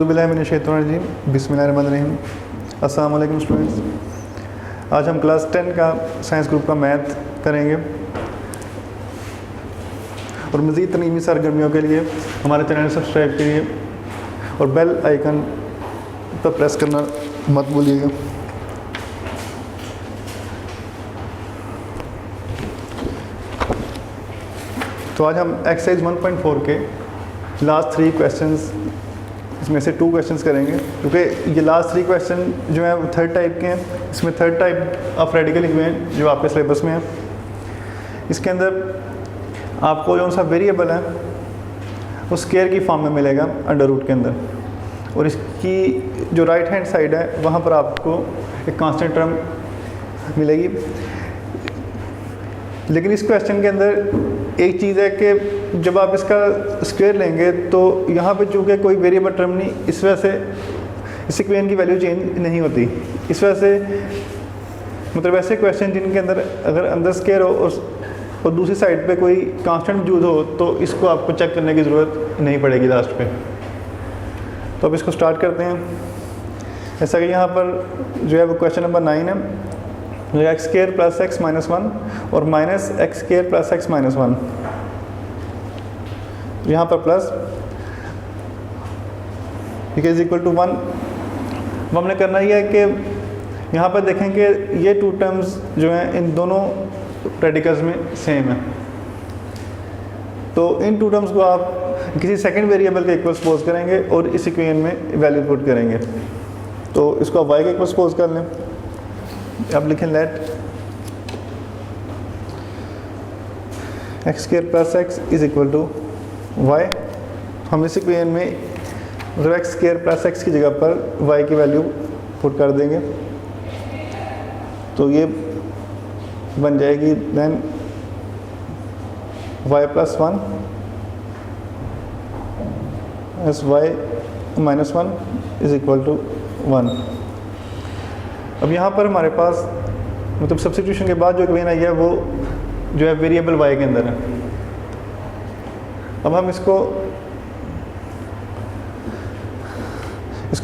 बिस्मिल्लाहिर्रहमानिर्रहीम। अस्सलाम वालेकुम स्टूडेंट्स। आज हम क्लास 10 का साइंस ग्रुप का मैथ करेंगे और मज़ीद तलीमी सरगर्मियों के लिए हमारे चैनल सब्सक्राइब करिए और बेल आइकन पर प्रेस करना मत भूलिएगा। तो आज हम एक्सरसाइज 1.4 के लास्ट 3 क्वेश्चंस, इसमें से 2 क्वेश्चंस करेंगे क्योंकि ये लास्ट 3 क्वेश्चन जो है वो थर्ड टाइप के हैं। इसमें थर्ड टाइप ऑफ रेडिकल लिखे हुए हैं जो आपके सिलेबस में है। इसके अंदर आपको जो सा वेरिएबल है वो स्क्वायर की फॉर्म में मिलेगा अंडर रूट के अंदर, और इसकी जो राइट हैंड साइड है वहाँ पर आपको एक कांस्टेंट टर्म मिलेगी। लेकिन इस क्वेश्चन के अंदर एक चीज़ है कि जब आप इसका स्क्वायर लेंगे तो यहाँ पे चूँकि कोई वेरिएबल टर्म नहीं, इस वजह से इस इक्वेशन की वैल्यू चेंज नहीं होती। इस वजह से मतलब ऐसे क्वेश्चन जिनके अंदर अगर अंदर स्क्वायर हो और दूसरी साइड पे कोई कांस्टेंट मौजूद हो तो इसको आपको चेक करने की ज़रूरत नहीं पड़ेगी लास्ट पे। तो अब इसको स्टार्ट करते हैं। ऐसा कि यहाँ पर जो है वो क्वेश्चन नंबर 9 है, x square plus x minus 1 और minus x square plus x minus 1। यहाँ पर प्लस इज इक्वल टू 1। अब हमने करना ही है कि यहाँ पर देखें कि ये 2 टर्म्स जो हैं इन दोनों रेडिकल्स में सेम है, तो इन 2 टर्म्स को आप किसी सेकंड वेरिएबल के इक्वल सपोज करेंगे और इस इक्वेशन में वैल्यू पुट करेंगे। तो इसको आप y के इक्वल सपोज कर लें। अब लिखें let x square plus x is equal to y. हम इस इक्वेशन में मतलब एक्स स्क्वायर प्लस एक्स की जगह पर y की वैल्यू पुट कर देंगे, तो ये बन जाएगी then y plus 1 s y minus 1 is equal to 1। अब यहाँ पर हमारे पास मतलब सब्स्टिट्यूशन के बाद जो इक्वेशन आई है वो जो है वेरिएबल y के अंदर है। अब हम इसको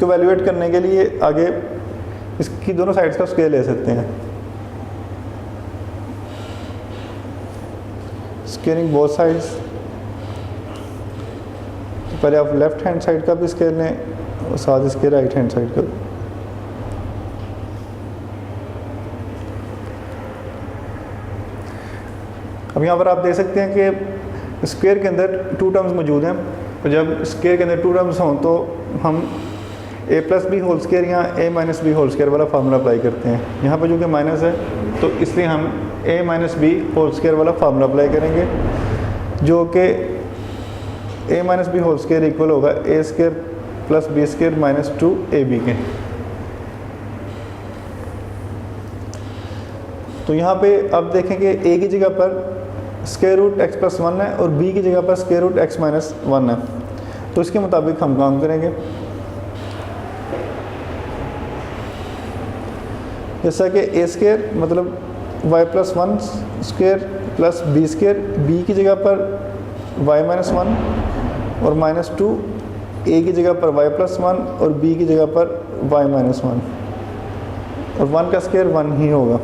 वैल्यूएट करने के लिए आगे इसकी दोनों साइड्स का स्क्वायर ले सकते हैं। स्क्वेयरिंग बोथ साइड्स, तो पहले आप लेफ्ट हैंड साइड का भी स्क्वायर लें और साथ इसके राइट हैंड साइड का। अब यहाँ पर आप देख सकते हैं कि स्क्वायर के अंदर 2 टर्म्स मौजूद हैं, और जब स्क्वायर के अंदर 2 टर्म्स हों तो हम a plus b whole square या a minus b whole square वाला फार्मूला अप्लाई करते हैं। यहाँ पर जो कि माइनस है तो इसलिए हम a minus b whole square वाला फार्मूला अप्लाई करेंगे, जो कि a minus b whole square equal होगा a square plus b square minus 2ab के। तो यहाँ पे अब देखें कि a की जगह पर स्क्वायर रूट एक्स प्लस 1 है और b की जगह पर स्क्वायर रूट एक्स माइनस 1 है, तो इसके मुताबिक हम काम करेंगे। जैसा कि a स्क्वायर मतलब y plus 1 square plus b square, b की जगह पर y माइनस 1 और माइनस 2, a की जगह पर y प्लस 1 और b की जगह पर y माइनस 1, और 1 का स्क्वायर 1 ही होगा।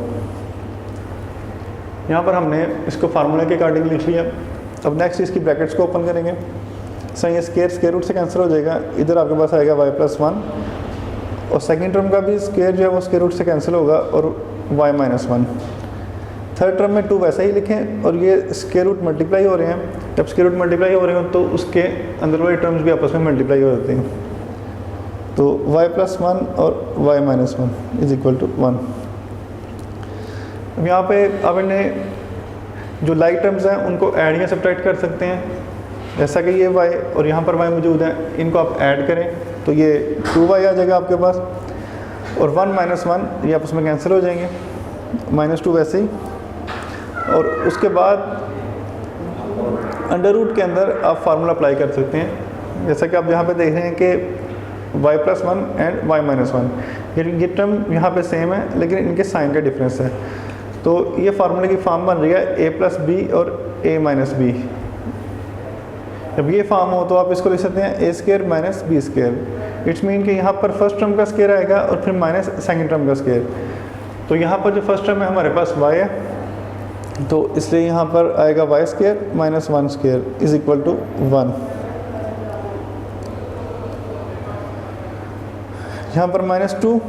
यहाँ पर हमने इसको फार्मूला के अकॉर्डिंग लिख लिया। अब नेक्स्ट इसकी ब्रैकेट्स को ओपन करेंगे। सही, ये स्क्वायर रूट से कैंसिल हो जाएगा, इधर आपके पास आएगा y प्लस 1 और सेकेंड टर्म का भी स्क्वायर जो है वो स्क्वायर रूट से कैंसिल होगा और y माइनस 1। थर्ड टर्म में 2 वैसा ही लिखें, और ये स्क्वायर रूट मल्टीप्लाई हो रहे हैं। जब स्क्वायर रूट मल्टीप्लाई हो रहे हो तो उसके अंदर वाले टर्म्स भी आपस में मल्टीप्लाई हो जाते हैं, तो y प्लस 1 और y minus 1 is equal to 1। अब यहाँ पे अब इन्हें जो लाइक टर्म्स हैं उनको ऐड या सब्ट्रैक्ट कर सकते हैं। जैसा कि ये y और यहाँ पर y मौजूद है, इनको आप ऐड करें तो ये 2y आ जाएगा आपके पास, और 1 माइनस 1 ये आपस में कैंसिल हो जाएंगे, माइनस 2 वैसे ही। और उसके बाद अंडर रूट के अंदर आप फार्मूला अप्लाई कर सकते हैं। जैसा कि आप यहाँ पे देख रहे हैं कि y plus 1 and y minus 1, ये टर्म यहाँ पे सेम है लेकिन इनके साइन का डिफरेंस है, तो ये फार्मूले की फॉर्म बन रही है a प्लस बी और a माइनस बी। जब ये फॉर्म हो तो आप इसको लिख सकते हैं a square minus b square. It's mean कि यहाँ पर फर्स्ट टर्म का स्क्वायर आएगा और फिर माइनस सेकंड टर्म का स्क्वायर। तो यहाँ पर जो फर्स्ट टर्म है हमारे पास y है, तो इसलिए यहाँ पर आएगा y square minus 1 square is equal to 1। यहाँ पर -2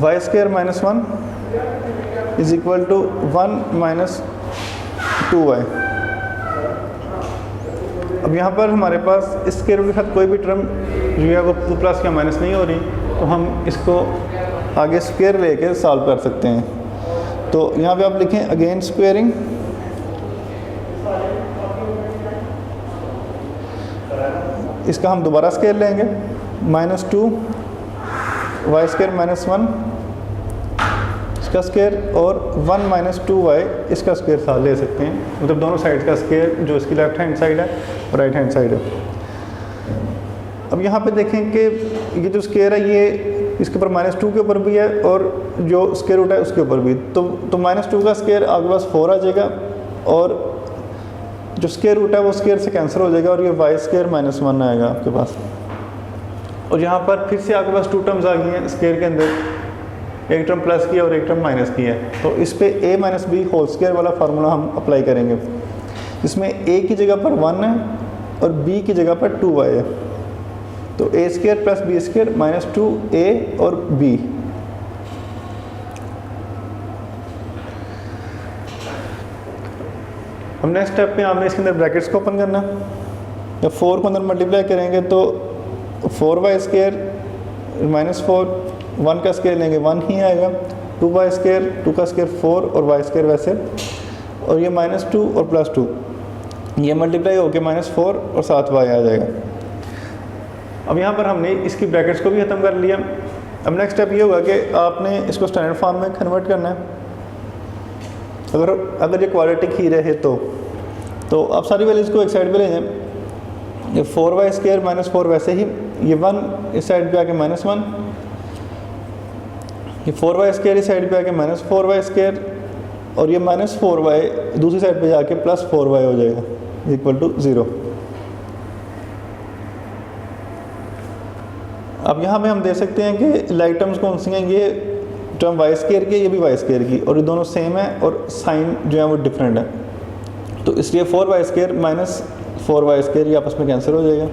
y square minus 1 is equal to 1 minus 2y। अब यहाँ पर हमारे पास इस स्क्वायर रूट के साथ कोई भी टर्म जो है वो प्लस या माइनस नहीं हो रही, तो हम इसको आगे स्क्वायर लेके सॉल्व कर सकते हैं। तो यहाँ पे आप लिखें अगेन स्क्वेयरिंग, इसका हम दोबारा स्क्वायर लेंगे, -2 y स्क्वायर माइनस 1 इसका स्क्वायर और 1 माइनस 2y इसका स्क्वायर साथ ले सकते हैं, मतलब दोनों साइड का स्क्वायर जो इसकी लेफ्ट हैंड साइड है और राइट हैंड साइड है। अब यहाँ पे देखें कि ये जो स्क्वायर है ये इसके ऊपर -2 के ऊपर भी है और जो स्क्वायर रूट है उसके ऊपर भी, तो -2 का स्क्वायर आपके पास 4 आ जाएगा और जो स्क्वायर रूट है वो स्क्वायर से कैंसिल हो जाएगा और ये y स्क्वायर माइनस 1 आएगा आपके पास। और यहाँ पर फिर से आपके पास 2 टर्म्स आ गई हैं स्क्वायर के अंदर, एक टर्म प्लस की है और एक टर्म माइनस की है। तो इस पे a minus b whole square वाला फार्मूला हम अप्लाई करेंगे, इसमें a की जगह पर 1 है और b की जगह पर 2y है। तो a square plus b square minus 2a और b। हम नेक्स्ट स्टेप पे आपने इसके अंदर ब्रैकेट्स को ओपन करना, जब 4 को अंदर मल्टीप्लाई करेंगे तो 4y स्क्वायर माइनस 4, 1 का स्क्वायर लेंगे 1 ही आएगा, 2y स्क्वायर 2 का स्क्वायर 4 और y स्क्वायर वैसे, और ये -2 और +2 ये मल्टीप्लाई होके -4 और साथ y आ जाएगा। अब यहाँ पर हमने इसकी ब्रैकेट्स को भी ख़त्म कर लिया। अब नेक्स्ट स्टेप ये होगा कि आपने इसको स्टैंडर्ड फॉर्म में कन्वर्ट करना है। अगर ये क्वाड्रेटिक ही रहे तो आप सारी वैल्यूज़ को एक साइड पे ले जाएं, ये 4y स्क्वायर माइनस 4 वैसे ही, ये 1 इस साइड पे आके -1, ये 4y स्क्वायर इस साइड पे आके -4y स्क्वायर और ये -4y दूसरी साइड पे जाके +4y हो जाएगा इक्वल टू 0। अब यहाँ पे हम दे सकते हैं कि लाइक टर्म्स कौन सी हैं, ये टर्म y स्क्वायर की, ये भी y स्क्वायर की, और ये दोनों सेम है और साइन जो है वो डिफरेंट है, तो इसलिए 4y square minus 4y square ये आपस में कैंसिल हो जाएगा।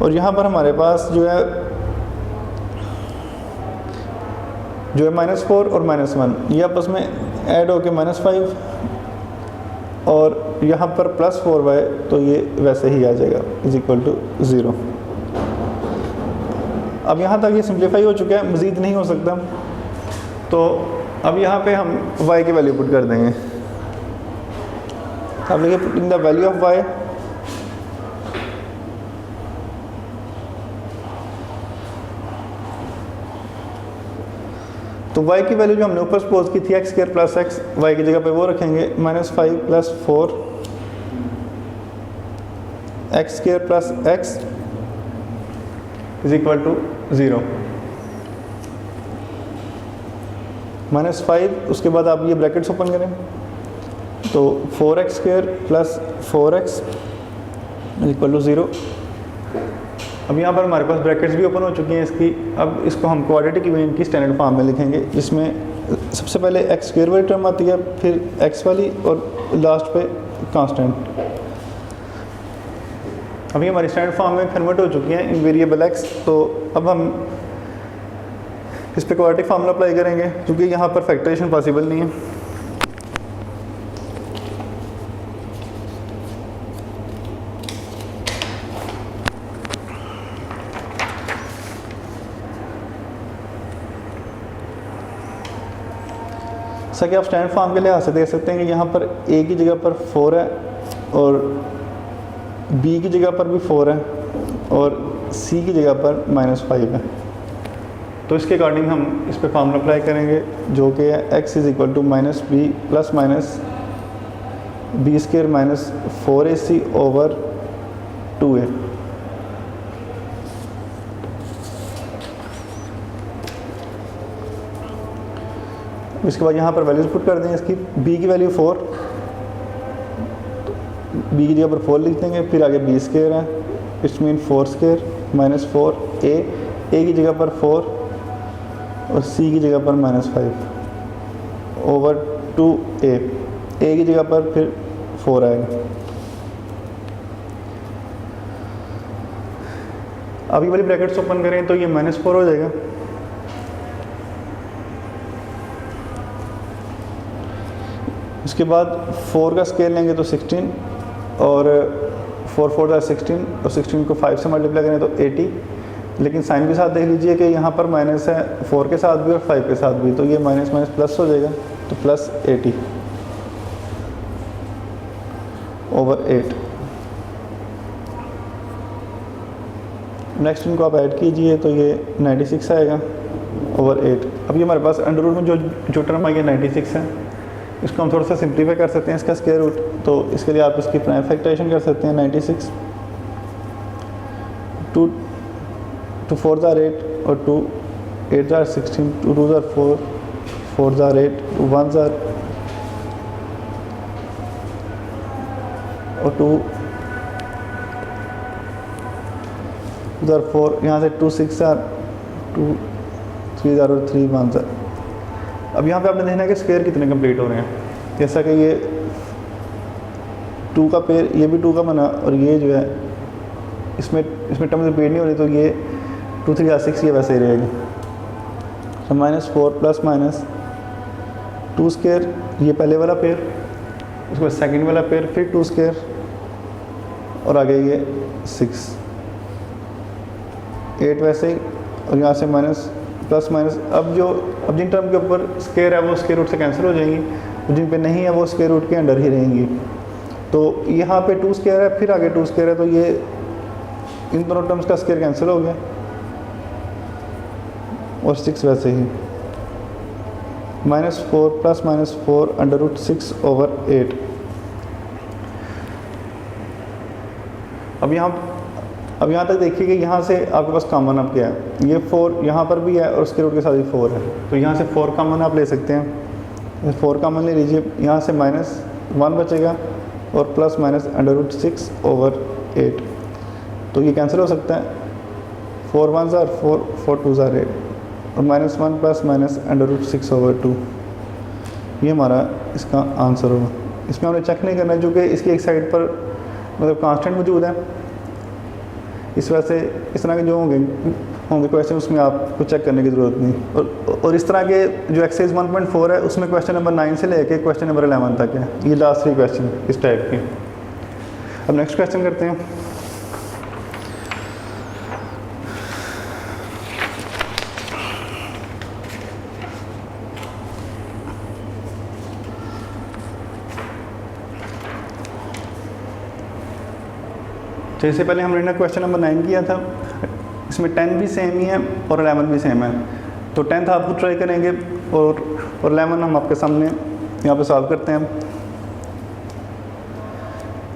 और यहाँ पर हमारे पास जो है -4 और -1 ये आपस में ऐड होके -5 और यहाँ पर +4y, तो ये वैसे ही आ जाएगा इज इक्वल टू 0। अब यहाँ तक ये सिंप्लीफाई हो चुका है, मज़ीद नहीं हो सकता, तो अब यहाँ पे हम y की वैल्यू पुट कर देंगे। अब देखिए putting the value of y, तो y की वैल्यू जो हमने ऊपर सपोज की थी x square plus x, y की जगह पे वो रखेंगे -5 + 4 x square plus x is equal to 0। -5 उसके बाद आप ये ब्रैकेट्स ओपन करें, तो 4x square plus 4x is equal to 0। अब यहाँ पर हमारे पास ब्रैकेट्स भी ओपन हो चुकी हैं इसकी। अब इसको हम क्वाड्रेटिक इक्वेशन की स्टैंडर्ड फॉर्म में लिखेंगे, जिसमें सबसे पहले x स्क्वायर वाली टर्म आती है, फिर x वाली और लास्ट पे कांस्टेंट। अभी हमारी स्टैंडर्ड फॉर्म में कन्वर्ट हो चुकी हैं इन वेरिएबल x। तो अब हम इस पर क्वाड्रेटिक फार्मूला अप्लाई करेंगे, क्योंकि यहाँ पर फैक्टराइजेशन पॉसिबल नहीं है। जैसा कि आप स्टैंडर्ड फॉर्म के लिहाज से देख सकते हैं कि यहाँ पर a की जगह पर 4 है और b की जगह पर भी 4 है और c की जगह पर -5 है। तो इसके अकॉर्डिंग हम इस पे फार्मूला अप्लाई करेंगे, जो कि है x is equal to -b plus minus b square minus 4ac over 2a। इसके बाद यहाँ पर वैल्यूज पुट कर देंगे इसकी। b की वैल्यू 4, तो b की जगह पर 4 लिख देंगे, फिर आगे b स्क्वायर है इट्स मीन 4 स्क्वायर माइनस 4 ए की जगह पर 4 और सी की जगह पर -5 ओवर 2a की जगह पर फिर 4 आएगा। अब ये वाली ब्रैकेट्स ओपन करें तो ये -4 हो जाएगा। इसके बाद 4 का स्केल लेंगे तो 16 और 4 4 ज़ा 16 और 16 को 5 से मल्टीप्लाई करें तो 80। लेकिन साइन के साथ देख लीजिए कि यहाँ पर माइनस है 4 के साथ भी और 5 के साथ भी, तो ये माइनस माइनस प्लस हो जाएगा, तो प्लस 80 ओवर 8। नेक्स्ट इनको आप ऐड कीजिए तो ये 96 आएगा ओवर 8। अब ये हमारे पास अंडर रूट में जो टर्म आई है 96 है, इसको हम थोड़ा सा सिंप्लीफाई कर सकते हैं इसका स्क्वायर रूट। तो इसके लिए आप इसकी प्राइम फैक्टराइजेशन कर सकते हैं। 96 2 4 ज़ार 8 और 2 8 ज़ार 16 2 2 ज़ार 4 4 ज़ार 8 2 1 ज़ार और 2 ज़ार 4, यहाँ से 2 6 ज़ार 2 3 ज़ार और 3 1 ज़ार। अब यहाँ पे आपने देखना है कि स्क्वायर कितने कंप्लीट हो रहे हैं। जैसा कि ये 2 का पेयर, ये भी 2 का बना और ये जो है इसमें टर्म रिपीट नहीं हो रही, तो ये 2 3 6 ये वैसे ही रहेगी। तो -4 प्लस माइनस 2 स्क्वायर, ये पहले वाला पेयर, उसके बाद सेकेंड वाला पेयर, फिर 2 स्क्वायर और आगे ये 6 8 वैसे ही, और यहाँ से माइनस प्लस माइनस। अब जिन टर्म के ऊपर स्क्वायर है वो स्क्वायर रूट से कैंसिल हो जाएंगी, जिन पे नहीं है वो स्क्वायर रूट के अंडर ही रहेंगी। तो यहाँ पे 2 स्क्वायर है, फिर आगे 2 स्क्वायर है, तो ये इन दोनों टर्म्स का स्क्वायर कैंसिल हो गया और 6 वैसे ही। -4 प्लस -4 अंडर रूट 6 ओवर 8। अब यहाँ तक देखिए कि यहाँ से आपके पास कॉमन अब क्या है, ये 4 यहाँ पर भी है और उसके रूट के साथ ही 4 है, तो यहाँ से 4 कॉमन आप ले सकते हैं। 4 कॉमन ले लीजिए, यहाँ से -1 बचेगा और plus minus under root 6 over 8, तो ये कैंसिल हो सकता है। 4 1 ज़ार 4 4 2 ज़ार 8 और -1 plus minus under root 6 over 2, ये हमारा इसका आंसर होगा। इसमें हमने चेक नहीं करना, चूँकि इसकी एक साइड पर मतलब कांस्टेंट मौजूद है, इस वजह से इस तरह के जो होंगे क्वेश्चन उसमें आपको चेक करने की ज़रूरत नहीं। और इस तरह के जो एक्सरसाइज 1.4 है उसमें क्वेश्चन नंबर 9 से लेके क्वेश्चन नंबर 11 तक है, ये लास्ट 3 क्वेश्चन इस टाइप के। अब नेक्स्ट क्वेश्चन करते हैं। तो इससे पहले हमने ना क्वेश्चन नंबर 9 किया था, इसमें 10 भी सेम ही है और 11 भी सेम है। तो 10th आप खुद ट्राई करेंगे और 11 हम आपके सामने यहाँ पे सॉल्व करते हैं।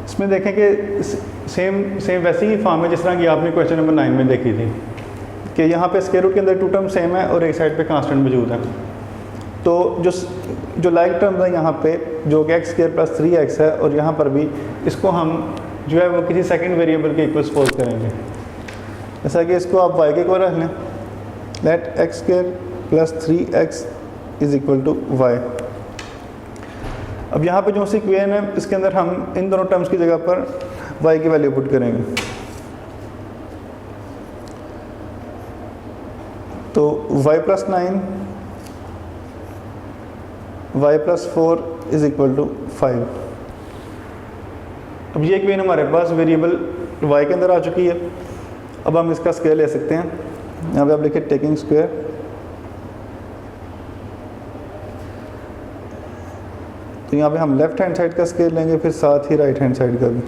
इसमें देखें कि सेम वैसी ही फॉर्म है जिस तरह की आपने क्वेश्चन नंबर 9 में देखी थी, कि यहाँ पे स्क्वायर रूट के अंदर 2 टर्म सेम है और एक साइड पे कांस्टेंट मौजूद है। तो जो लाइक टर्म है यहाँ पे, जो कि x² + 3x है, और यहाँ पर भी इसको हम जो है वो किसी सेकंड वेरिएबल के इक्वल सपोज करेंगे। जैसा कि इसको आप y के इक्वल रख लें, लेट x² + 3x = y। अब यहाँ पे जो सी इक्वेशन है इसके अंदर हम इन दोनों टर्म्स की जगह पर y की वैल्यू पुट करेंगे। तो y + 9 y + 4 = 5। अब ये इक्वेशन हमारे पास वेरिएबल y के अंदर आ चुकी है। अब हम इसका स्क्वायर ले सकते हैं। यहाँ पे आप लिखिए टेकिंग स्क्वायर, तो यहाँ पे हम लेफ्ट हैंड साइड का स्क्वायर लेंगे, फिर साथ ही राइट हैंड साइड का भी।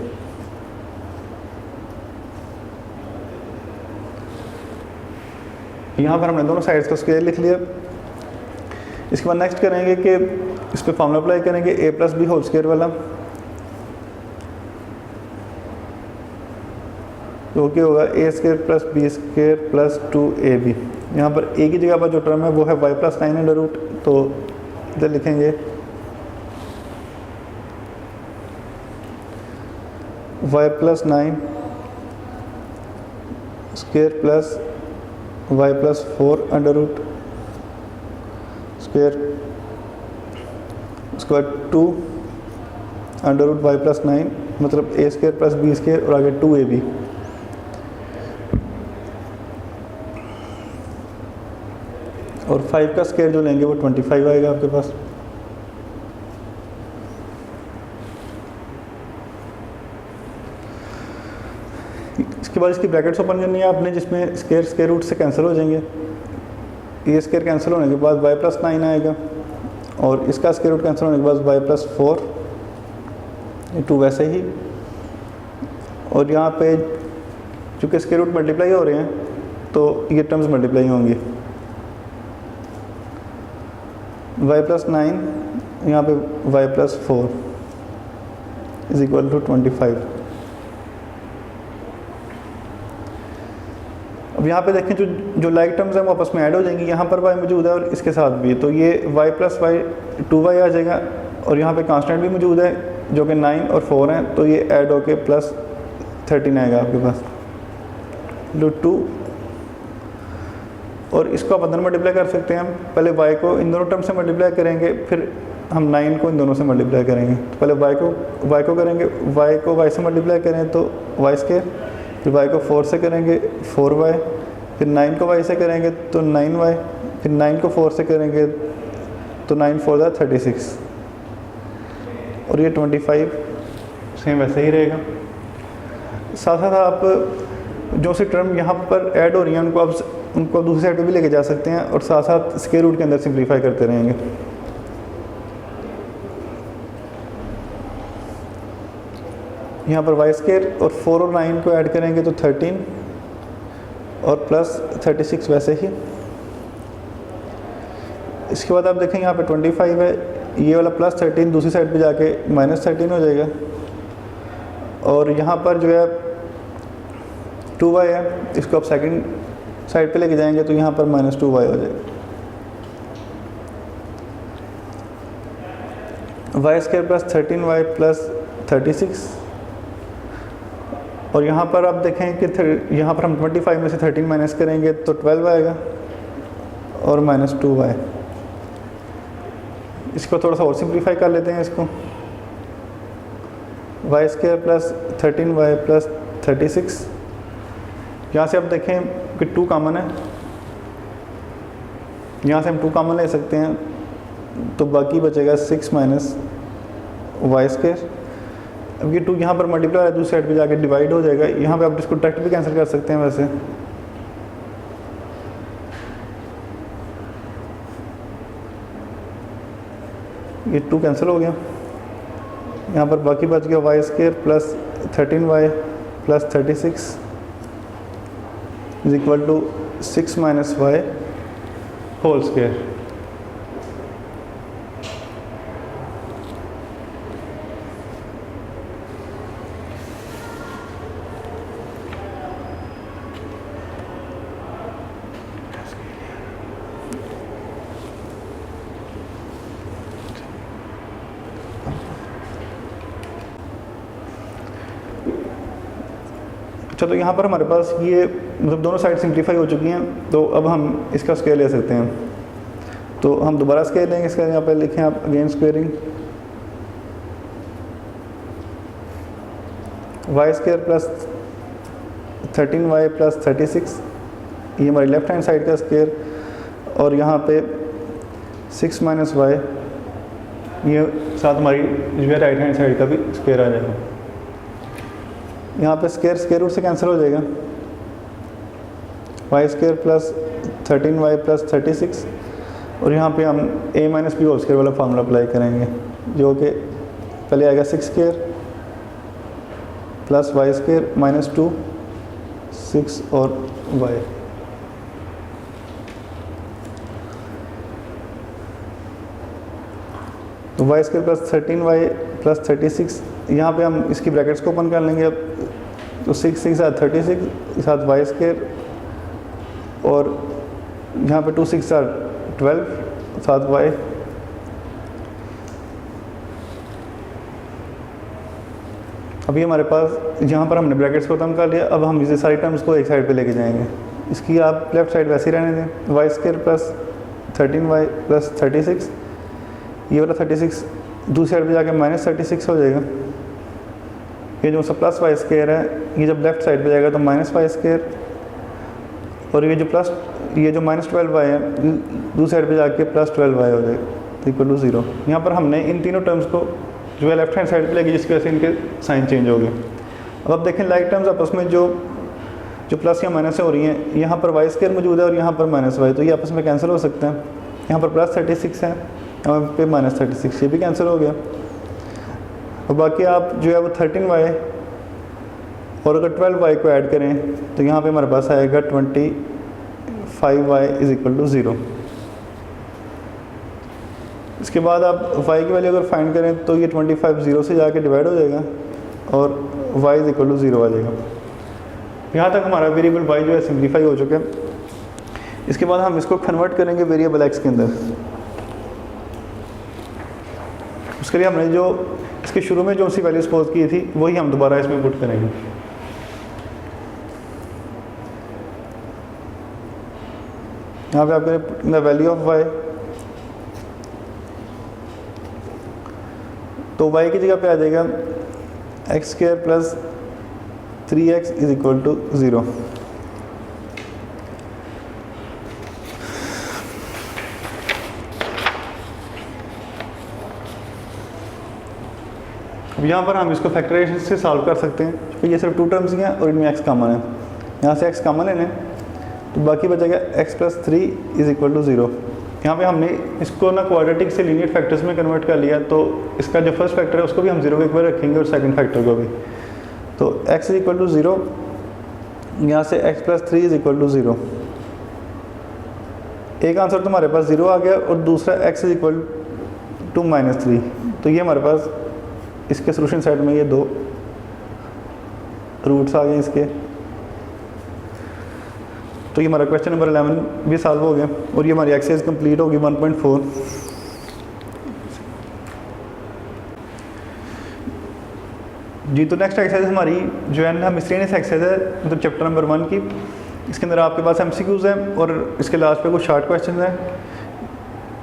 यहाँ पर हमने दोनों साइड्स का स्क्वायर लिख लिया। इसके बाद नेक्स्ट करेंगे कि इस पर फॉर्मूला अप्लाई करेंगे a + b होल स्क्वायर वाला, जो कि होगा a² + b² + 2ab। यहाँ पर a की जगह पर जो टर्म है वो है y + 9 अंडर रूट, तो इधर लिखेंगे y + 9 square plus y plus 4 under root square उसके बाद 2 अंडर रूट वाई प्लस 9, मतलब a square plus b square और आगे 2ab। और 5 का स्क्वायर जो लेंगे वो 25 आएगा आपके पास। इसके बाद इसकी ब्रैकेट्स ओपन करनी है आपने, जिसमें स्क्वायर रूट से कैंसिल हो जाएंगे। ये स्क्वायर कैंसिल होने के बाद वाई प्लस 9 आएगा और इसका स्क्वायर रूट कैंसिल होने के बाद वाई प्लस 4, ये 2 वैसे ही। और यहाँ पे चूँकि स्क्वायर रूट मल्टीप्लाई हो रहे हैं तो ये टर्म्स मल्टीप्लाई होंगी। वाई प्लस 9 यहाँ पे y plus 4 is equal to 25। अब यहाँ पे देखें जो लाइक टर्म्स हैं वो आपस में ऐड हो जाएंगी। यहाँ पर y मौजूद है और इसके साथ भी, तो ये y प्लस वाई 2y आ जाएगा। और यहाँ पे कांस्टेंट भी मौजूद है जो कि 9 और 4 हैं, तो ये ऐड होके प्लस 13 आएगा आपके पास, लो 2। और इसको आप अंदर मल्टीप्लाई कर सकते हैं। हम पहले y को इन दोनों टर्म से मल्टीप्लाई करेंगे, फिर हम 9 को इन दोनों से मल्टीप्लाई करेंगे। तो पहले y को करेंगे, y को y से मल्टीप्लाई करें तो y स्क्वायर, फिर y को 4 से करेंगे 4y, फिर 9 को y से करेंगे तो 9y, फिर 9 को 4 से करेंगे तो 9 4 36 और ये 25 सेम वैसे ही रहेगा। साथ साथ आप जो सी टर्म यहाँ पर ऐड हो रही हैं उनको दूसरी साइड पे भी लेके जा सकते हैं और साथ साथ स्क्वायर रूट के अंदर सिंप्लीफाई करते रहेंगे। यहाँ पर वाई स्क्वायर और 4 और 9 को ऐड करेंगे तो 13 और प्लस 36 वैसे ही। इसके बाद आप देखें यहाँ पे 25 है, ये वाला प्लस 13 दूसरी साइड पे जाके माइनस 13 हो जाएगा। और यहाँ पर जो है 2y है, इसको आप सेकंड साइड पे लेके जाएंगे तो यहाँ पर माइनस 2y हो जाएगा। Y square plus 13y plus 36। और यहाँ पर आप देखें कि यहाँ पर हम 25 में से 13 माइनस करेंगे तो 12 आएगा और माइनस 2y। इसको थोड़ा सा और सिंप्लीफाई कर लेते हैं इसको। Y square plus 13y plus 36, यहाँ से आप देखें कि 2 कॉमन है, यहाँ से हम 2 कॉमन ले सकते हैं तो बाकी बचेगा 6 माइनस वाई स्क्वायर। अब ये 2 यहाँ पर मल्टीप्लाई है, दूसरी साइड पे जाके डिवाइड हो जाएगा। यहाँ पे आप इसको डायरेक्ट भी कैंसिल कर सकते हैं वैसे। ये 2 कैंसिल हो गया, यहाँ पर बाकी बच गया y square plus 13y plus 36 is equal to 6 minus y whole square. चलो यहाँ पर हमारे पास ये मतलब दोनों साइड सिंप्लीफाई हो चुकी हैं, तो अब हम इसका स्क्वायर ले सकते हैं। तो हम दोबारा स्क्वायर लेंगे इसका। यहाँ पर लिखें आप again squaring y square plus 13y plus 36, ये हमारी लेफ्ट हैंड साइड का स्क्वायर। और यहाँ पे 6 माइनस वाई, ये साथ हमारी जो है राइट हैंड साइड का भी स्क्वायर आ जाएगा। यहाँ पे स्क्वायर रूट से कैंसिल हो जाएगा। Y square plus 13y plus 36 और यहाँ पे हम a minus b whole square वाला फार्मूला अप्लाई करेंगे, जो कि पहले आएगा 6 square plus y square minus 2 6 और y। तो Y square plus 13y plus 36, यहाँ पे हम इसकी ब्रैकेट्स को ओपन कर लेंगे। अब तो 6 के साथ 36 के साथ वाई स्क्वायर और यहाँ पे 2 6 साथ 12 साथ वाई। अभी हमारे पास यहाँ पर हमने ब्रैकेट्स को ख़त्म कर लिया, अब हम इसे सारी टर्म्स को एक साइड पे लेके जाएंगे। इसकी आप लेफ़्ट साइड वैसे ही रहने दें, Y square plus 13y plus 36, ये वाला 36 दूसरी साइड पे जाके माइनस 36 हो जाएगा। ये जो सा प्लस वाई स्क्र है ये जब लेफ़्ट साइड पे जाएगा तो माइनस वाई स्क्र, और ये जो माइनस 12y है दूसरी साइड पे जाके प्लस 12y हो जाएगा इक्वल टू 0। यहाँ पर हमने इन तीनों टर्म्स को जो है लेफ्ट हैंड साइड पे लेगी, जिसकी वजह से इनके साइन चेंज हो गए। अब आप देखें लाइक टर्म्स आपस में जो प्लस या माइनस से हो रही हैं, यहाँ पर वाई स्क्र मौजूद है और यहाँ पर माइनस वाई, तो ये आपस में कैंसिल हो सकते हैं। यहाँ पर प्लस 36 है, यहाँ पे माइनस 36, ये भी कैंसिल हो गया। और बाकी आप जो है वो 13y और अगर 12y को ऐड करें तो यहाँ पे हमारे पास आएगा 25y इज इक्वल टू 0। इसके बाद आप y की वैल्यू अगर फाइंड करें तो ये 25 0 से जाके डिवाइड हो जाएगा और y इज इक्वल टू 0 आ जाएगा। यहाँ तक हमारा वेरिएबल y जो है सिंप्लीफाई हो चुका है। इसके बाद हम इसको कन्वर्ट करेंगे वेरिएबल x के अंदर। उसके लिए हमने जो इसके शुरू में जो सी वैल्यू सपोज की थी वही हम दोबारा इसमें पुट करेंगे। यहाँ पे आप करें द वैल्यू ऑफ y, तो y की जगह पे आ जाएगा x square plus 3x is equal to 0। अब यहाँ पर हम इसको फैक्टराइजेशन से सॉल्व कर सकते हैं, क्योंकि ये सिर्फ 2 टर्म्स ही हैं और इनमें x कॉमन है। यहाँ से x कॉमन लेने तो बाकी बचेगा x plus 3 is equal to 0। यहाँ पे हमने इसको ना क्वाड्रेटिक से लीनियर फैक्टर्स में कन्वर्ट कर लिया, तो इसका जो फर्स्ट फैक्टर है उसको भी हम 0 के ऊपर रखेंगे और सेकंड फैक्टर को भी। तो x इज इक्वल टू 0, यहाँ से x plus 3 is equal to 0। एक आंसर तो हमारे पास 0 आ गया और दूसरा x इज इक्वल टू -3। तो ये हमारे पास इसके सोल्यूशन साइड में ये 2 रूट्स आ गए इसके। तो ये हमारा क्वेश्चन नंबर 11 भी सॉल्व हो गया और ये हमारी एक्सरसाइज कंप्लीट होगी 1.4। जी, तो नेक्स्ट एक्सरसाइज हमारी जो है ना मिसलेनियस एक्सरसाइज है, मतलब चैप्टर नंबर 1 की। इसके अंदर आपके पास MCQs हैं और इसके लास्ट पे कुछ शॉर्ट क्वेश्चन हैं।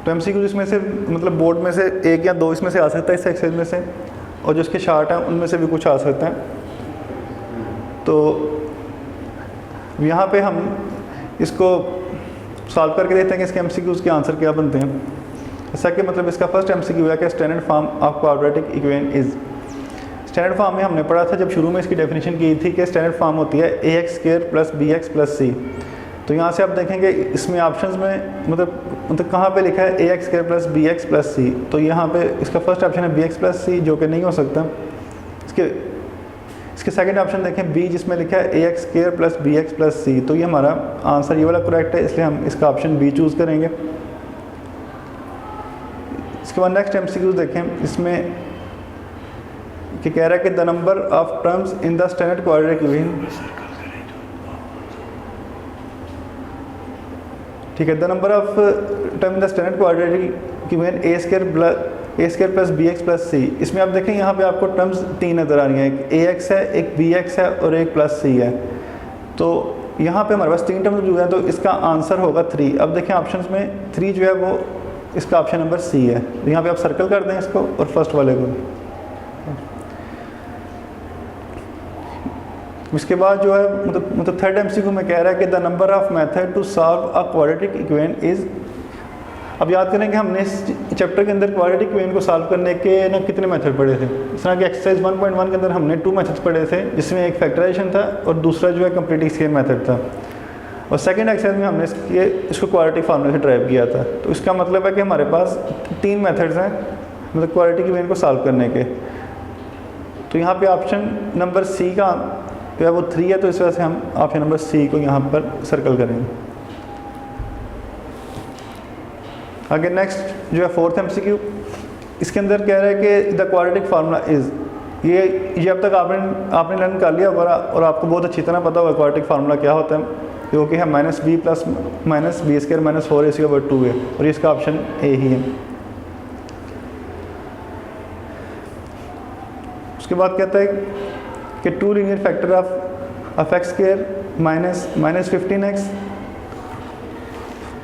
तो MCQs इसमें से मतलब बोर्ड में से 1 या 2 इसमें से आ सकता है इस एक्सरसाइज में से, और जो इसके शॉर्ट हैं उनमें से भी कुछ आ सकते हैं। तो यहाँ पे हम इसको सॉल्व करके देखते हैं कि इसके MCQs के आंसर क्या बनते हैं। जैसा कि मतलब इसका फर्स्ट MCQ है कि standard form of quadratic equation is. Standard form में हमने पढ़ा था जब शुरू में इसकी डेफिनेशन की थी कि स्टैंडर्ड फॉर्म होती है ax square plus bx plus c। तो यहाँ से आप देखेंगे इसमें ऑप्शंस में मतलब कहाँ पे लिखा है ax square plus bx plus c, तो यहाँ पे इसका फर्स्ट ऑप्शन है bx प्लस c जो कि नहीं हो सकता। इसके सेकंड ऑप्शन देखें b, जिसमें लिखा है ax square plus bx plus c, तो ये हमारा आंसर ये वाला करेक्ट है, इसलिए हम इसका ऑप्शन b चूज़ करेंगे। इसके बाद नेक्स्ट MCQ देखें, इसमें कि कह रहा है कि the number of terms in the standard quadratic equation, ठीक है, the number of term in the standard quadratic equation a square plus bx plus c। इसमें आप देखें यहाँ पे आपको टर्म्स 3 नज़र आ रही हैं, एक ax है, एक bx है और एक प्लस c है। तो यहाँ पे हमारे पास 3 टर्म्स मौजूद हैं, तो इसका आंसर होगा 3। अब देखें ऑप्शंस में 3 जो है वो इसका ऑप्शन नंबर c है। तो यहाँ पे आप सर्कल कर दें इसको और फर्स्ट वाले को। इसके बाद जो है मतलब थर्ड MCQ में कह रहा है कि the number of method to solve a quadratic equation is. अब याद करें कि हमने इस चैप्टर के अंदर क्वाड्रेटिक इक्वेशन को सॉल्व करने के ना कितने मेथड पढ़े थे। इस तरह की एक्सरसाइज 1.1 के अंदर हमने 2 मेथड्स पढ़े थे, जिसमें एक फैक्टराइजेशन था और दूसरा जो है कंप्लीट स्केल मेथड था। और सेकंड एक्सरसाइज में हमने इसको क्वाड्रेटिक फार्मूला से ड्राइव किया था। तो इसका मतलब है कि हमारे पास 3 मेथड्स हैं मतलब क्वाड्रेटिक इक्वेशन को सॉल्व करने के। तो यहाँ पे ऑप्शन नंबर C का जो है वो 3 है, तो इस वजह से हम ऑप्शन नंबर C को यहाँ पर सर्कल करेंगे। आगे नेक्स्ट जो है फोर्थ MCQ, इसके अंदर कह रहा है कि द क्वाड्रेटिक फार्मूला इज़। ये अब तक आपने लर्न कर लिया होगा और आपको बहुत अच्छी तरह पता होगा क्वाड्रेटिक फार्मूला क्या होता है, जो कि है -b plus -b square minus 4ac/2 है, और इसका ऑप्शन A ही है। उसके बाद कहता है कि 2 linear factor of x square minus 15x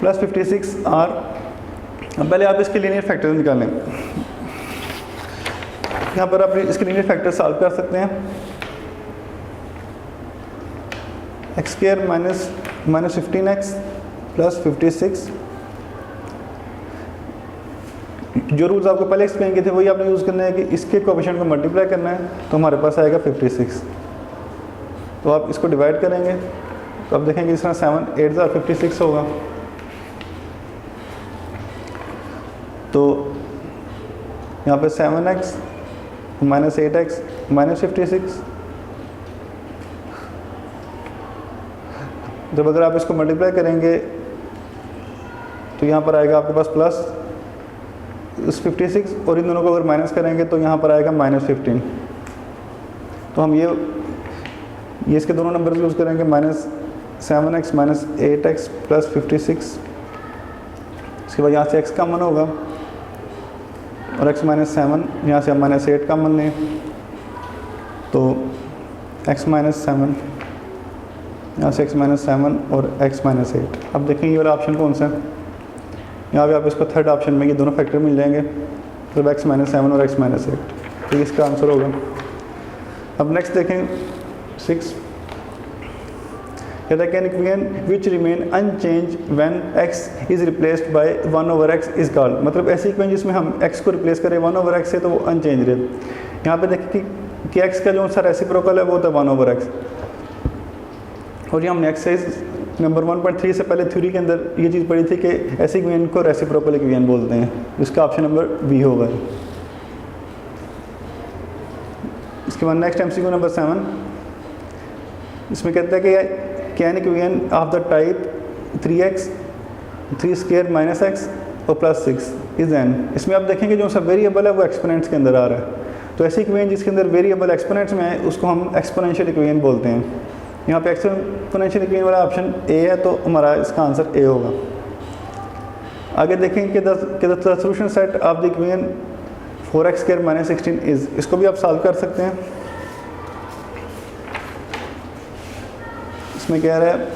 plus 56 are. पहले आप इसके लीनियर फैक्टर निकालें। यहाँ पर आप इसके लीनियर फैक्टर सॉल्व कर सकते हैं। X square minus 15x plus 56, जो रूल्स आपको पहले एक्सप्लेन किए थे वही आपने यूज़ करना है कि इसके कोएफिशिएंट को मल्टीप्लाई करना है, तो हमारे पास आएगा 56। तो आप इसको डिवाइड करेंगे तो आप देखेंगे इस तरह 7 8 और 56 होगा। तो यहाँ पे 7x माइनस 8x माइनस 56, जब अगर आप इसको मल्टीप्लाई करेंगे तो यहाँ पर आएगा आपके पास प्लस इस 56, और इन दोनों को अगर माइनस करेंगे तो यहाँ पर आएगा माइनस 15। तो हम ये इसके दोनों नंबर यूज़ करेंगे, minus 7x minus 8x plus 56। इसके बाद यहाँ से x कॉमन होगा और x माइनस 7, यहाँ से हम माइनस 8 कॉमन लें तो x माइनस 7, यहाँ से x माइनस 7 और x माइनस 8। अब देखेंगे ये वाला ऑप्शन कौन सा है। यहाँ पे आप इसको थर्ड ऑप्शन में ये दोनों फैक्टर मिल जाएंगे, मतलब x माइनस 7 और x माइनस 8, तो इसका आंसर होगा। अब नेक्स्ट देखें 6, कहता है can equation which remain unchange when x is replaced by 1/x is called. मतलब ऐसी इक्वेशन जिसमें हम x को रिप्लेस करें 1/x से तो वो अनचेंज रहे। यहाँ पे देखिए कि x का जो सा रेसिप्रोकल है वो होता है 1/x, और ये हमने एक्सरसाइज नंबर 1.3 से पहले थ्योरी के अंदर ये चीज़ पढ़ी थी कि ऐसी इक्वेशन को रेसिप्रोकल इक्वेशन बोलते हैं। इसका ऑप्शन नंबर बी होगा। इसके बाद नेक्स्ट एमसीक्यू नंबर 7, इसमें कहता है कि can equation of the type 3x 3 square minus x और प्लस 6 इज एन। इसमें आप देखेंगे जो सब वेरिएबल है वो एक्सपोनेंट्स के अंदर आ रहा है। तो ऐसी इक्वेशन जिसके अंदर वेरिएबल एक्सपोनेंट्स में है उसको हम एक्सपोनेंशियल इक्वेशन बोलते हैं। यहाँ पे एक्सपोनेंशियल इक्वेशन वाला ऑप्शन ए है, तो हमारा इसका आंसर ए होगा। आगे देखेंगे कि the solution set of the equation 4x square minus 16 is. इसको भी आप सॉल्व कर सकते हैं। इसमें कह रहा है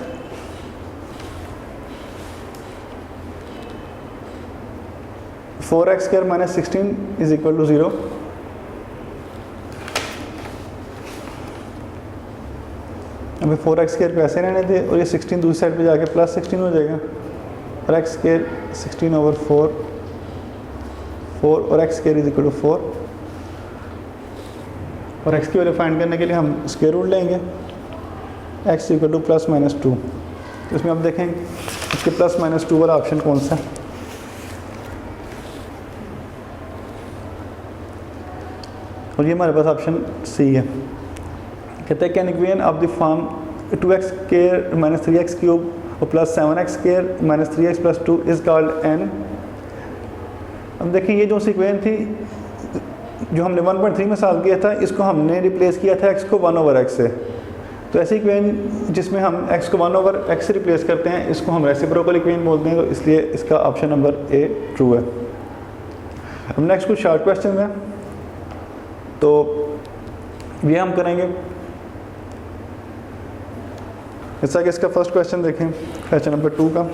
four x square minus 16 is equal to 0। अभी 4x स्क्वायर को ऐसे रहने थे और ये 16 दूसरी साइड पे जाके प्लस 16 हो जाएगा, और x स्क्वायर 16/4 और x square is equal to 4, और x की वैल्यू फाइंड करने के लिए हम स्क्वायर रूट लेंगे, x equal two plus minus 2। तो इसमें आप देखें इसके प्लस माइनस 2 वाला ऑप्शन कौन सा है। और ये हमारे पास ऑप्शन सी है। कहते हैं can equation of the form 2x square minus 3x cube और plus 7x square minus 3x plus 2 is called an. अब देखिए ये जो इक्वेशन थी जो हमने 1.3 में सॉल्व किया था, इसको हमने रिप्लेस किया था x को 1/x से। तो ऐसी इक्वेशन जिसमें हम x को 1/x से रिप्लेस करते हैं इसको हम रेसिप्रोकल इक्वेशन बोलते हैं, तो इसलिए इसका ऑप्शन नंबर ए ट्रू है। अब नेक्स्ट कुछ शॉर्ट क्वेश्चन है, तो ये हम करेंगे। जैसा कि इसका फर्स्ट क्वेश्चन देखें, क्वेश्चन नंबर 2 का।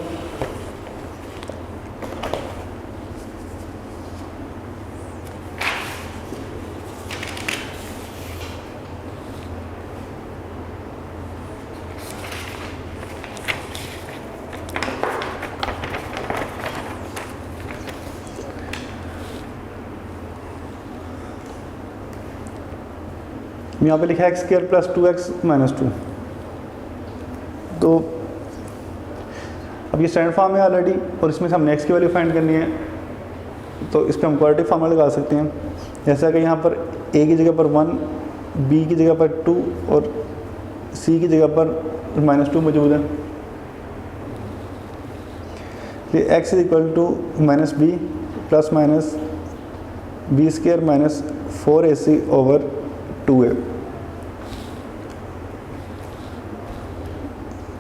यहाँ पे लिखा है x square plus 2x minus 2। तो अब ये स्टैंडर्ड फॉर्म है ऑलरेडी, और इसमें से हमने x की वैल्यू फाइंड करनी है, तो इस पर हम क्वाड्रेटिक फॉर्मूला लगा सकते हैं। जैसा कि यहाँ पर a की जगह पर 1, b की जगह पर 2 और c की जगह पर माइनस 2 मौजूद है। ये x is equal to minus b plus minus b square minus 4ac over 2a।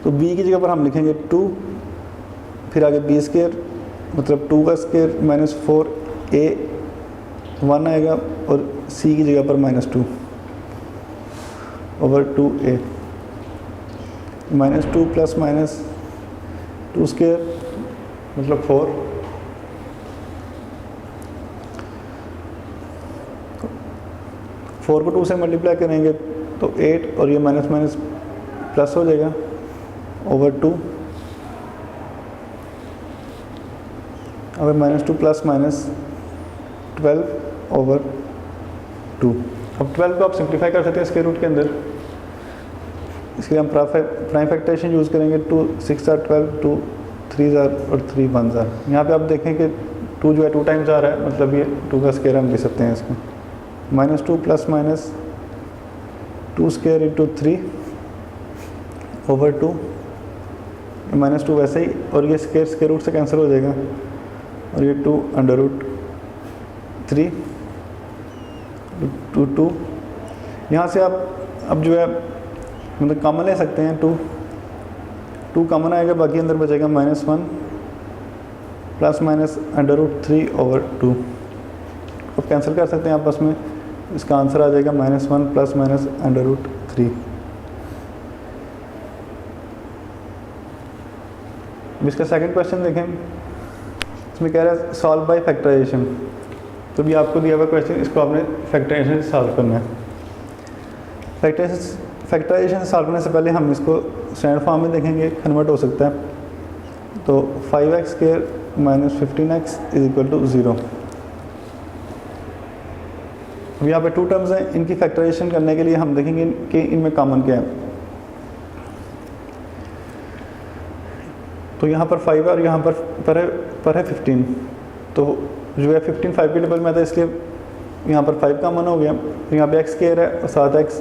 तो b की जगह पर हम लिखेंगे 2, फिर आगे बी स्क्वायर मतलब 2 का स्क्वायर माइनस 4a 1 आएगा, और c की जगह पर minus 2। Over 2a, -2 plus -2 square मतलब 4, को 2 से मल्टीप्लाई करेंगे तो 8 और ये माइनस माइनस प्लस हो जाएगा ओवर 2, अब -2 प्लस -12 ओवर 2। अब 12 को आप सिंप्लीफाई कर सकते हैं स्क्वायर रूट के अंदर, इसके लिए हम प्राइम फैक्टराइजेशन यूज़ करेंगे। 2 6 are 12, 2 3 are और 3 1 are। यहाँ पे आप देखें कि 2 जो है 2 टाइम्स आ रहा है, मतलब ये 2 का स्क्वायर हम ले सकते हैं इसको। -2 प्लस -2 स्क्वायर इंटू 3 ओवर 2, -2 वैसे ही, और ये स्क्वायर रूट से कैंसिल हो जाएगा, और ये 2 अंडर रूट 3 2 यहाँ से आप अब जो है मतलब कॉमन ले सकते हैं। 2 कॉमन आएगा, बाकी अंदर बचेगा -1 plus minus under root 3 over 2। अब कैंसिल कर सकते हैं आपस में, इसका आंसर आ जाएगा -1 प्लस माइनस अंडर रूट 3। अब इसका सेकंड क्वेश्चन देखें, इसमें कह रहा है सॉल्व बाय फैक्टराइजेशन। तो भी आपको दिया हुआ क्वेश्चन, इसको आपने फैक्टराइजेशन से सॉल्व करना है। फैक्टराइजेशन सॉल्व करने से पहले हम इसको स्टैंडर्ड फॉर्म में देखेंगे, कन्वर्ट हो सकता है। तो 5x square minus 15x is equal to 0। अब यहाँ पे 2 टर्म्स हैं, इनकी फैक्टराइजेशन करने के लिए हम देखेंगे कि इनमें कॉमन क्या है। तो यहाँ पर 5 है और यहाँ पर है 15। तो जो है 15 5 के टेबल में आता है, इसलिए यहाँ पर 5 कॉमन हो गया। यहाँ पे x स्क्वायर है और 7x,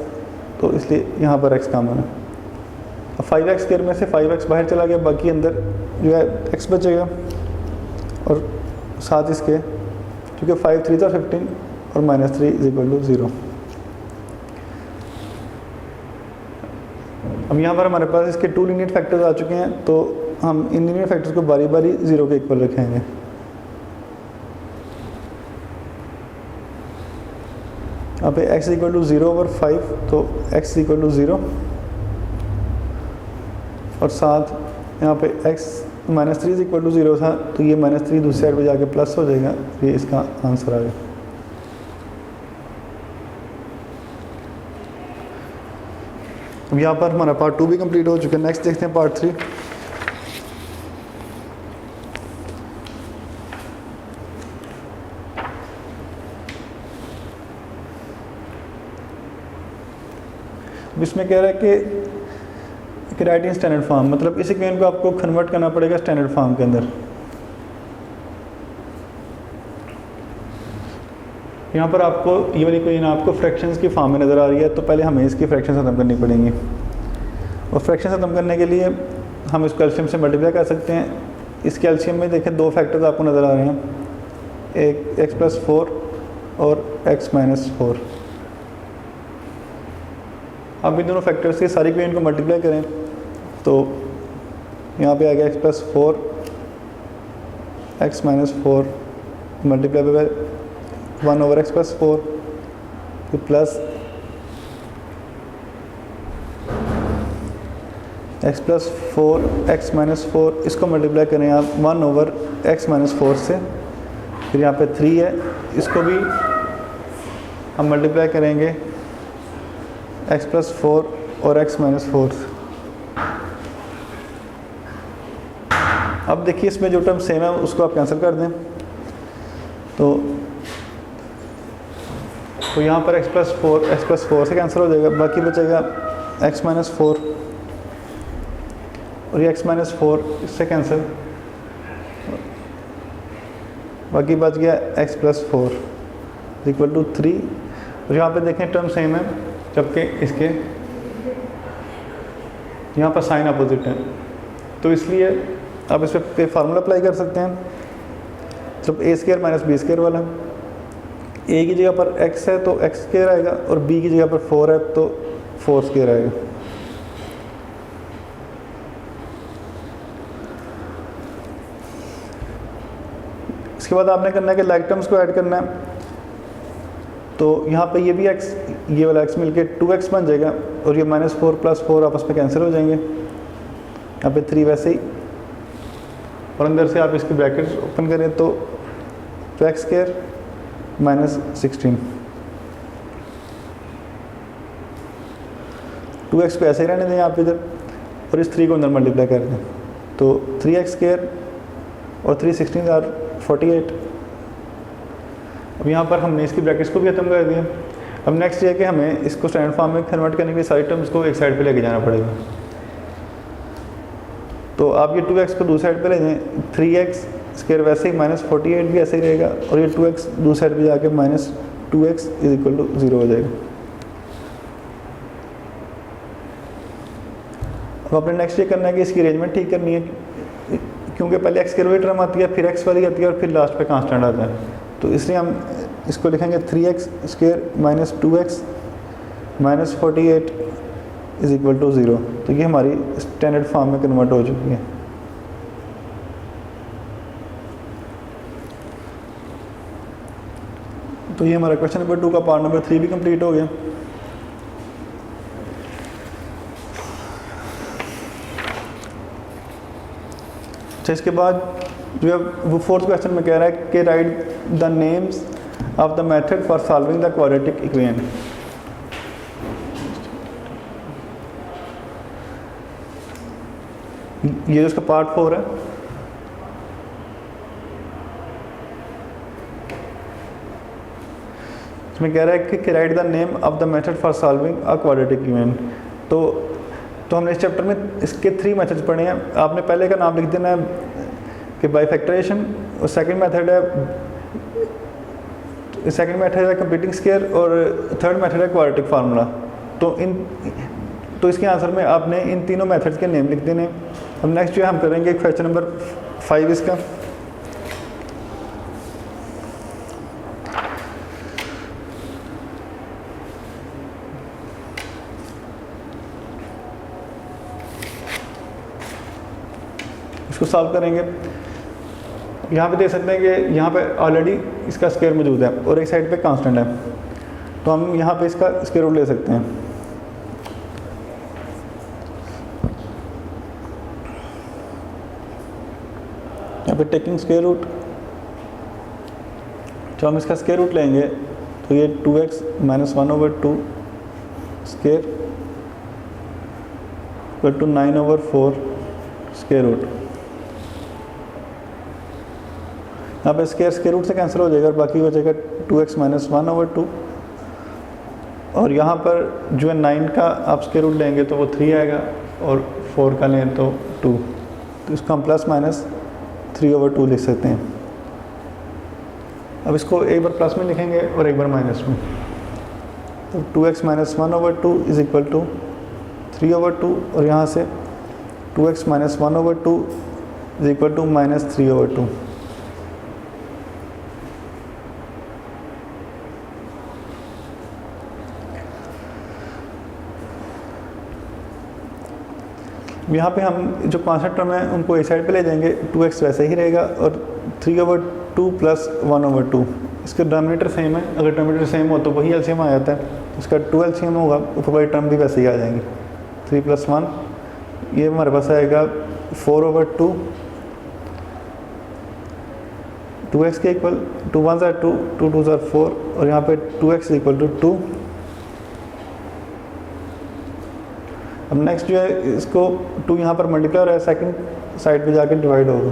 तो इसलिए यहाँ पर x कॉमन है। अब 5x स्क्वायर में से 5x बाहर चला गया, बाकी अंदर जो है x बचेगा, और साथ इसके क्योंकि 5 3 था 15 और -3 इज इक्वल टू 0। अब यहाँ पर हमारे पास इसके 2 लीनियर फैक्टर्स आ चुके हैं, तो हम इन लीनियर फैक्टर्स को बारी बारी 0 के इक्वल रखेंगे। यहाँ पे x इक्वल टू 0 ओवर 5, तो x इक्वल टू 0, और साथ यहाँ पे x -3 इक्वल टू 0 था, तो ये -3 दूसरी साइड पे जाके प्लस हो जाएगा, ये इसका आंसर आ गया। अब यहाँ पर हमारा पार्ट 2 भी कंप्लीट हो चुका है। नेक्स्ट देखते हैं पार्ट 3। इसमें कह रहा है कि राइट इन स्टैंडर्ड फॉर्म, मतलब इस इक्वेशन को आपको कन्वर्ट करना पड़ेगा स्टैंडर्ड फॉर्म के अंदर। यहाँ पर आपको ये वाली इक्वेशन आपको फ्रैक्शंस की फॉर्म में नज़र आ रही है, तो पहले हमें इसकी फ्रैक्शन खत्म करनी पड़ेंगी, और फ्रैक्शन खत्म करने के लिए हम इसको एलसीएम से मल्टीप्लाई कर सकते हैं। इस एलसीएम में देखें 2 फैक्टर्स आपको नज़र आ रहे हैं, एक x+4 और x-4। अब इन दोनों फैक्टर्स के सारी इक्वेशन को मल्टीप्लाई करें, तो यहाँ पे आ गया x+4 x-4 multiply by 1 over x+4 plus x+4 x-4, इसको मल्टीप्लाई करें आप 1 ओवर x-4 से, फिर यहाँ पे 3 है, इसको भी हम मल्टीप्लाई करेंगे x+4 और x-4। अब देखिए इसमें जो टर्म सेम है उसको आप कैंसिल कर दें, तो यहाँ पर x+4 से कैंसिल हो जाएगा, बाकी बचेगा x-4, और ये x-4 इससे कैंसिल, बाकी बच गया x+4 इक्वल टू 3। और यहाँ पे देखें टर्म सेम है, जबकि इसके यहाँ पर साइन अपोजिट है, तो इसलिए आप इस पर फार्मूला अप्लाई कर सकते हैं। जब a² - b² वाला, a की जगह पर x है तो x² आएगा, और b की जगह पर 4 है तो 4² आएगा। इसके बाद आपने करना है कि लाइक टर्म्स को ऐड करना है, तो यहाँ पे ये भी x, ये वाला x मिलके 2x बन जाएगा, और ये -4 + 4 आपस में कैंसिल हो जाएंगे। यहाँ पे 3 वैसे ही, और अंदर से आप इसकी ब्रैकेट्स ओपन करें तो 2x² - 16, 2x को ऐसे ही रहने दें आप इधर, और इस 3 को अंदर मल्टीप्लाई कर दें तो 3x² और 3 16 आर 48। अब यहाँ पर हमने इसकी ब्रैकेट्स को भी ख़त्म कर दिया। अब नेक्स्ट ये है कि हमें इसको स्टैंडर्ड फॉर्म में कन्वर्ट करने के लिए सारी टर्म्स को एक साइड पे लेके जाना पड़ेगा। तो आप ये 2x को दूसरी साइड पे ले जाएं, 3x² वैसे ही -48 भी ऐसे ही रहेगा, और ये 2x दूसरी साइड पे जाके -2x = 0 हो जाएगा। अब आपने नेक्स्ट ये करना है कि इसकी अरेंजमेंट ठीक करनी है, क्योंकि पहले x की वही टर्म आती है, फिर x वाली आती है, और फिर लास्ट पे कांस्टेंट आता है। तो इसलिए हम इसको लिखेंगे 3x² - 2x - 48 = 0। तो ये हमारी स्टैंडर्ड फॉर्म में कन्वर्ट हो चुकी है। तो ये हमारा क्वेश्चन नंबर 2 का पार्ट नंबर 3 भी कंप्लीट हो गया। अच्छा, इसके बाद जो है वो 4th क्वेश्चन में कह रहा है कि right the names of the method for solving the quadratic equation. ये जो इसका पार्ट 4 है, इसमें कह रहा है कि right the name of the method for solving a quadratic equation. तो हमने इस चैप्टर में इसके 3 मेथड्स पढ़े हैं। आपने पहले का नाम लिख देना है कि बाई फैक्टराइजेशन, और सेकंड मेथड है कंप्लीटिंग स्क्वायर, और थर्ड मेथड है क्वाड्रेटिक फार्मूला। तो इसके आंसर में आपने इन तीनों मेथड्स के नेम लिख देने। अब नेक्स्ट जो है हम करेंगे क्वेश्चन नंबर 5 इसका। इसको सॉल्व करेंगे। यहाँ पे देख सकते हैं कि यहाँ पे ऑलरेडी इसका स्क्वायर मौजूद है और एक साइड पे कांस्टेंट है, तो हम यहाँ पे इसका स्क्वायर रूट ले सकते हैं। यहाँ पे टेकिंग स्क्वायर रूट, तो हम इसका स्क्वायर रूट लेंगे तो ये 2x - 1/2 स्क्वायर = 9/4 स्क्वायर रूट। यहाँ पे स्क्वायर रूट से कैंसिल हो जाएगा और बाकी हो जाएगा 2x - 1/2, और यहाँ पर जो है 9 का आप स्क्वायर रूट लेंगे तो वो 3 आएगा, और 4 का लें तो 2, तो इसको हम +-3/2 लिख सकते हैं। अब इसको एक बार प्लस में लिखेंगे और एक बार माइनस में, तो 2x - 1/2 = 3/2, और यहाँ से 2x - 1/2 = -3/2। यहाँ पे हम जो कांस्टेंट टर्म है उनको एक साइड पे ले जाएंगे, 2x वैसे ही रहेगा, और 3/2 + 1/2। इसका डिनोमिनेटर सेम है, अगर डिनोमिनेटर सेम हो तो वही एलसीएम आ जाता है, इसका 2 एलसीएम होगा, ऊपर वाली टर्म भी वैसे ही आ जाएंगी। 3 + 1 ये हमारे पास आएगा 4/2, 2x के इक्वल, 2 1 = 2, 2 2 = 4, और यहाँ पे 2x = 2। अब नेक्स्ट जो है इसको 2 यहाँ पर मल्टीप्लाई हो रहा है, सेकंड साइड पे जाके डिवाइड होगा,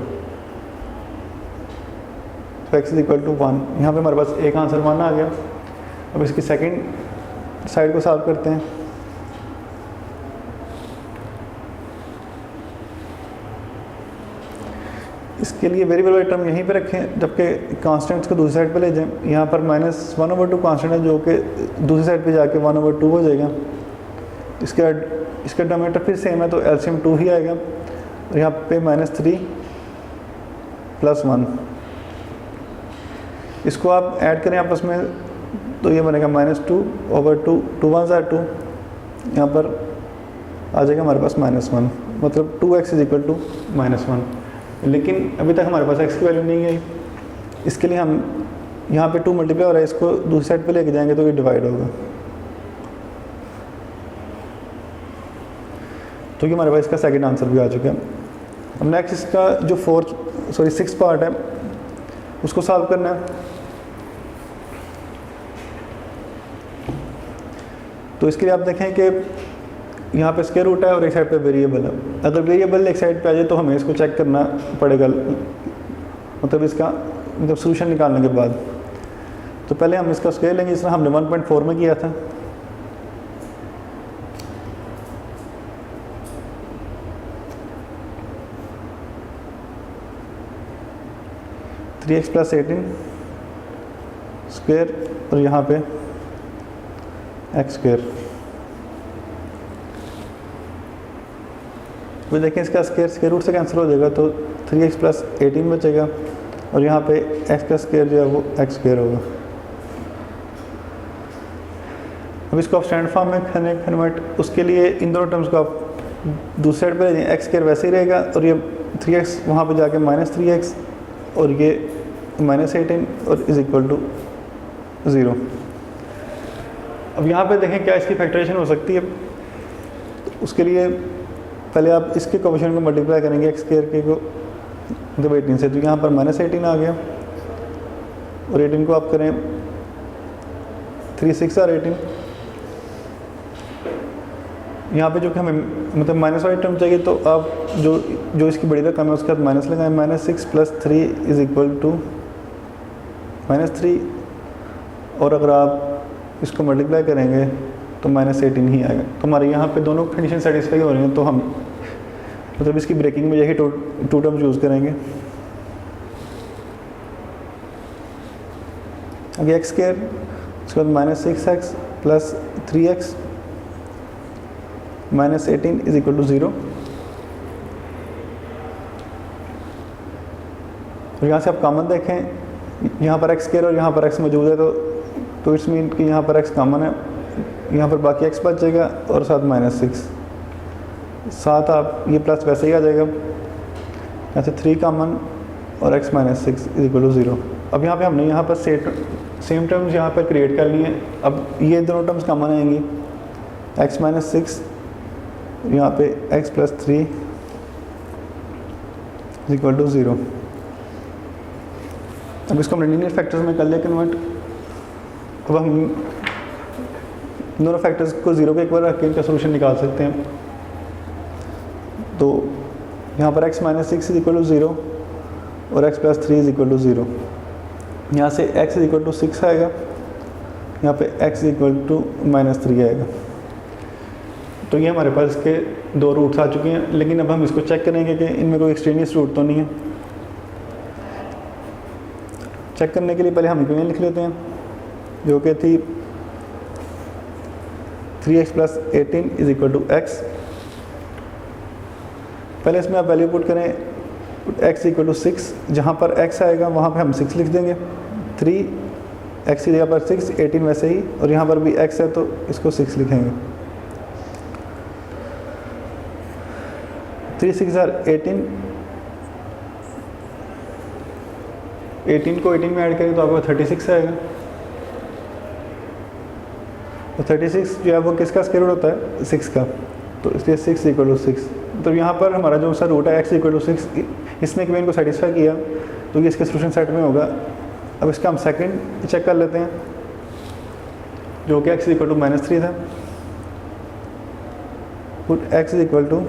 तो x = 1। यहाँ पे हमारे पास एक आंसर 1 आ गया। अब इसकी सेकंड साइड को सॉल्व करते हैं। इसके लिए वेरिएबल वाली टर्म यहीं पे रखें, जबकि कांस्टेंट्स को दूसरी साइड पे ले जाएं। यहाँ पर -1/2 कांस्टेंट है, जो कि दूसरी साइड पे जाके 1/2 हो जाएगा। इसका डिनोमिनेटर फिर सेम है, तो एलसीएम 2 ही आएगा, और यहाँ पे -3 + 1। इसको आप ऐड करें आपस में तो ये बनेगा -2/2, 2 1 = 2, यहाँ पर आ जाएगा हमारे पास -1, मतलब 2x = -1। लेकिन अभी तक हमारे पास x की वैल्यू नहीं आई, इसके लिए हम यहाँ पे 2 मल्टीप्लाई हो रहा है, इसको दूसरी साइड पे लेके जाएंगे तो ये डिवाइड होगा। तो ये हमारे पास इसका सेकंड आंसर भी आ चुका है। अब नेक्स्ट इसका जो सिक्स पार्ट है उसको सॉल्व करना है। तो इसके लिए आप देखें कि यहाँ पे स्क्वायर रूट है और एक साइड पे वेरिएबल है। अगर वेरिएबल एक साइड पे आ जाए तो हमें इसको चेक करना पड़ेगा, मतलब इसका सोल्यूशन निकालने के बाद। तो पहले हम इसका स्क्वायर लेंगे, जिस तरह हमने 1.4 में किया था। थ्री एक्स प्लस 18 स्क्वायर और यहाँ पे एक्स स्क्वायर। तो देखें इसका स्क्वायर रूट से कैंसिल हो जाएगा, तो 3x प्लस 18 बचेगा और यहाँ पे x का स्क्वायर जो है वो x स्क्वायर होगा। अब इसको आप स्टैंडर्ड फॉर्म में कन्वर्ट, उसके लिए इन दोनों टर्म्स को आप दूसरी साइड पे ले जाएं, x स्क्वायर वैसे ही रहेगा और ये 3x वहाँ पे जाके -3x और ये -18 और इज इक्वल टू 0। अब यहाँ पे देखें क्या इसकी फैक्टराइजेशन हो सकती है। तो उसके लिए पहले आप इसके कोएफिशिएंट को मल्टीप्लाई करेंगे x स्क्वायर के को मतलब 18 से, तो यहाँ पर -18 आ गया और 18 को आप करें 3 6 और 18। यहाँ पे जो कि हमें मतलब माइनस वाली टर्म चाहिए, तो आप जो इसकी बड़ी रकम है उसके बाद माइनस लगाएं। -6 प्लस 3 इज इक्वल टू -3 और अगर आप इसको मल्टीप्लाई करेंगे तो -18 ही आएगा। तो हमारे यहाँ पे दोनों कंडीशन सेटिस्फाई हो रही हैं, तो हम मतलब इसकी ब्रेकिंग में यही टू टर्म्स यूज़ करेंगे। आगे एक्स स्क्वायर, उसके बाद -6x plus 3x -18 is equal to 0। और यहाँ से आप कॉमन देखें, यहाँ पर एक्स स्क्वायर और यहाँ पर x मौजूद है, तो इट्स मीन कि यहाँ पर x कॉमन है, यहाँ पर बाकी x बच जाएगा और साथ -6, साथ आप ये प्लस वैसे ही आ जाएगा। यहाँ से 3 कॉमन और x -6 इज इक्वल टू 0। अब यहाँ पे हमने यहाँ पर सेम टर्म्स यहाँ पर क्रिएट कर लिए हैं। अब ये दोनों टर्म्स कॉमन आएंगी, x -6 यहाँ पे x plus 3 is equal to 0। अब इसको हमने लीनियर फैक्टर्स में कर लिया कन्वर्ट। अब हम दोनों फैक्टर्स को 0 के इक्वल रख के इनका सोल्यूशन निकाल सकते हैं। तो यहाँ पर x -6 इज इक्वल टू 0 और x plus 3 is equal to 0। यहाँ से x इज इक्वल टू 6 आएगा, यहाँ पे x इज इक्वल टू -3 आएगा। तो ये हमारे पास इसके दो रूट्स आ चुके हैं, लेकिन अब हम इसको चेक करेंगे कि इनमें कोई एक्सट्रेनियस रूट तो नहीं है। चेक करने के लिए पहले हम इक्वेशन लिख लेते हैं, जो कि थी 3x plus 18 is equal to x। पहले इसमें आप वैल्यू पुट करें, x इक्वल टू 6, जहाँ पर x आएगा वहाँ पे हम 6 लिख देंगे। 3x की जगह पर 6, 18 वैसे ही, और यहाँ पर भी x है तो इसको 6 लिखेंगे। 3 6 आर 18, 18 को 18 में ऐड करें तो आपको 36 आएगा। तो 36 जो है वो किसका स्क्वायर रूट होता है? 6 का, तो इसलिए 6 इक्वल टू 6। तो यहाँ पर हमारा जो सा रूट है x इक्वल टू 6, इसने इक्वेशन को सेटिस्फाई किया, तो ये इसके सोल्यूशन सेट में होगा। अब इसका हम सेकंड चेक कर लेते हैं, जो कि x इक्वल टू -3 था। Put x equal to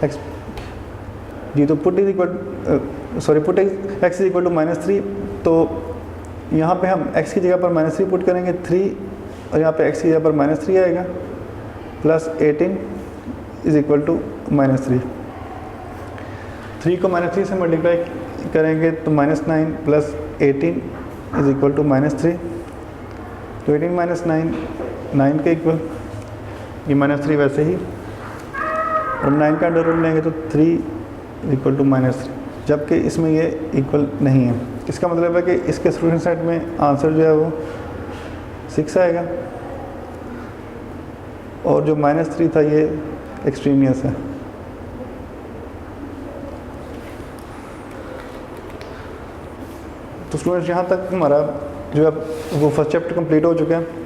x जी, तो पुट x इक्वल टू -3, तो यहाँ पे हम x की जगह पर -3 पुट करेंगे 3, और यहाँ पे x की जगह पर -3 आएगा, प्लस 18 इज इक्वल टू -3। 3 को -3 से मल्टीप्लाई करेंगे तो -9 प्लस 18 इज इक्वल टू -3। तो 18 - 9 9 के इक्वल, ये -3 वैसे ही, और 9 का अंडर रूट लेंगे तो 3 इक्वल टू -3, जबकि इसमें ये इक्वल नहीं है। इसका मतलब है कि इसके सोल्यूशन सेट में आंसर जो है वो 6 आएगा, और जो -3 था ये एक्सट्रीनियस है। तो स्टूडेंट्स यहाँ तक हमारा जो है वो फर्स्ट चैप्टर कंप्लीट हो चुका है।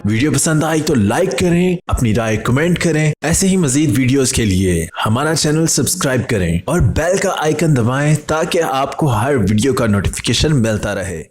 वीडियो पसंद आई तो लाइक करें, अपनी राय कमेंट करें। ऐसे ही मजीद वीडियोस के लिए हमारा चैनल सब्सक्राइब करें और बेल का आइकन दबाएं ताकि आपको हर वीडियो का नोटिफिकेशन मिलता रहे।